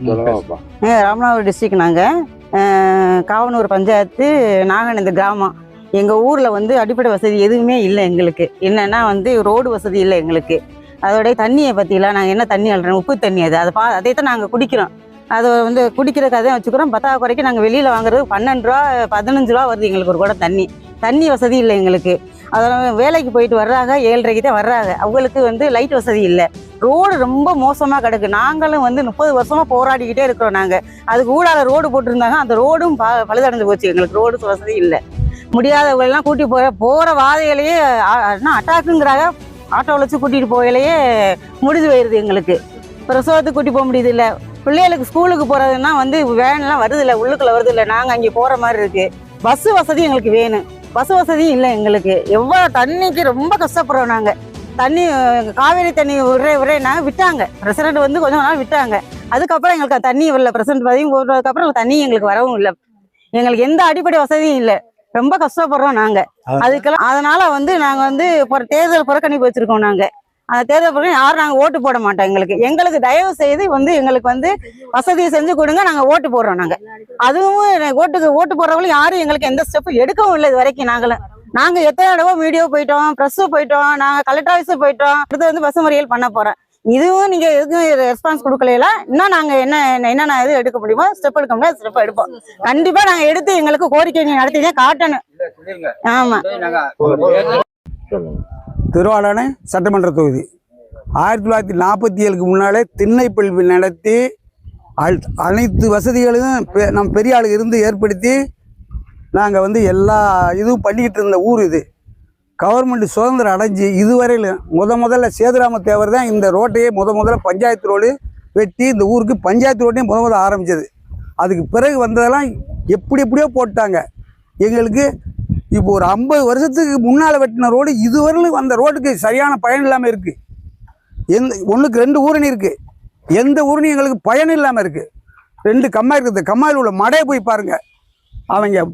Ramanathapuram district. நாங்கள் காவனூர் பஞ்சாயத்து நாகநந்த கிராமம். எங்கள் ஊரில் வந்து அடிப்படை வசதி எதுவுமே இல்லை எங்களுக்கு. என்னென்னா வந்து ரோடு வசதி இல்லை எங்களுக்கு. அதோடைய தண்ணியை பற்றிலாம் நாங்கள் என்ன தண்ணி அல்றோம், உப்பு தண்ணி அது அதை தான் நாங்கள் குடிக்கிறோம். அதை வந்து குடிக்கிறதுக்கு அதையும் வச்சுக்கிறோம். பத்தாக்குறைக்கு நாங்கள் வெளியில் வாங்குறது 12 ரூபா 15 ரூபா வருது எங்களுக்கு ஒரு கூட தண்ணி வசதி இல்லை எங்களுக்கு. அதனால் வேலைக்கு போயிட்டு வர்றாங்க, 7:30க்கு தான் வர்றாங்க. அவங்களுக்கு வந்து லைட் வசதி இல்லை. ரோடு ரொம்ப மோசமாக கிடக்கு. நாங்களும் வந்து 30 வருஷமாக போராடிக்கிட்டே இருக்கிறோம். நாங்கள் அதுக்கு ஊடால ரோடு போட்டிருந்தாங்க, அந்த ரோடும் பழுதடைஞ்சு போச்சு. எங்களுக்கு ரோடு வசதி இல்லை. முடியாதவங்களெல்லாம் கூட்டி போகிற வாதையிலேயே அட்டாக்குங்கிறாங்க. ஆட்டோவில் வச்சு கூட்டிகிட்டு போகலையே முடிஞ்சு போயிடுது எங்களுக்கு. பிரசவத்துக்கு கூட்டி போக முடியுது இல்லை. பிள்ளைகளுக்கு ஸ்கூலுக்கு போகிறதுனா வந்து வேன்லாம் வருது இல்லை, உள்ளுக்குள்ளே வருது இல்லை. நாங்கள் அங்கே போகிற மாதிரி இருக்குது. பஸ்ஸு வசதி எங்களுக்கு வேணும். பஸ் வசதியும் இல்லை எங்களுக்கு. எவ்வளோ தண்ணிக்கு ரொம்ப கஷ்டப்படுறோம் நாங்கள். தண்ணி காவேரி தண்ணி விடுறேன்னா விட்டாங்க. பிரசிடண்ட் வந்து கொஞ்சம் நாள் விட்டாங்க. அதுக்கப்புறம் எங்களுக்கு தண்ணி வரல. பிரசிடண்ட் பதிவு போடுறதுக்கப்புறம் தண்ணி எங்களுக்கு வரவும் இல்லை. எங்களுக்கு எந்த அடிப்படை வசதியும் இல்லை. ரொம்ப கஷ்டப்படுறோம் நாங்கள் அதுக்கெல்லாம். அதனால வந்து நாங்கள் வந்து தேர்தல் புறக்கணிப்பு வச்சுருக்கோம். நாங்கள் அந்த தேர்தல் புறக்கணி யாரும் நாங்கள் ஓட்டு போட மாட்டோம். எங்களுக்கு தயவு செய்து வந்து எங்களுக்கு வந்து வசதியை செஞ்சு கொடுங்க, நாங்கள் ஓட்டு போடுறோம். நாங்கள் அதுவும் ஓட்டு போடுறவங்களும் யாரும் எங்களுக்கு எந்த ஸ்டெப்பும் எடுக்கவும் இல்லை இது வரைக்கும். நாங்கள் எத்தனை தடவை மீடியோ போயிட்டோம், ப்ரெஸ்ஸு போயிட்டோம், நாங்கள் கலெக்டர் ஆஃபீஸு போயிட்டோம். அடுத்து வந்து பஸ் மறியல் பண்ண போகிறோம். இதுவும் நீங்கள் எதுக்கும் ரெஸ்பான்ஸ் கொடுக்கல. இன்னும் நாங்கள் என்னென்ன இது எடுக்க முடியுமோ ஸ்டெப் எடுக்க முடியாது, ஸ்டெப் எடுப்போம். கண்டிப்பாக நாங்கள் எடுத்து எங்களுக்கு கோரிக்கை நடத்தினே காட்டணும். ஆமாம். திருவாடானை சட்டமன்ற தொகுதி 1947க்கு முன்னாலே திண்ணைப்பள்ளி நடத்தி அனைத்து வசதிகளையும் நம்ம பெரிய ஆளுங்க இருந்து ஏற்படுத்தி நாங்கள் வந்து எல்லா இதுவும் பண்ணிக்கிட்டு இருந்த ஊர் இது. கவர்மெண்ட் சுதந்திரம் அடைஞ்சு இதுவரையில் முதல்ல சேதுராம தேவர் தான் இந்த ரோட்டையே முதல்ல பஞ்சாயத்து ரோடு வெட்டி இந்த ஊருக்கு பஞ்சாயத்து ரோட்டையும் முதல்ல ஆரம்பித்தது. அதுக்கு பிறகு வந்ததெல்லாம் எப்படியோ போட்டாங்க. எங்களுக்கு இப்போ ஒரு 50 வருஷத்துக்கு முன்னால் வெட்டின ரோடு இதுவரையிலும் அந்த ரோட்டுக்கு சரியான பயன் இல்லாமல் இருக்குது. ஒன்றுக்கு 2 ஊரணி இருக்குது. எந்த ஊரணி எங்களுக்கு பயன் இல்லாமல் இருக்குது. 2 கம்மாய் இருக்குது. கம்மாயில் உள்ள மடையை போய் பாருங்கள். அவங்க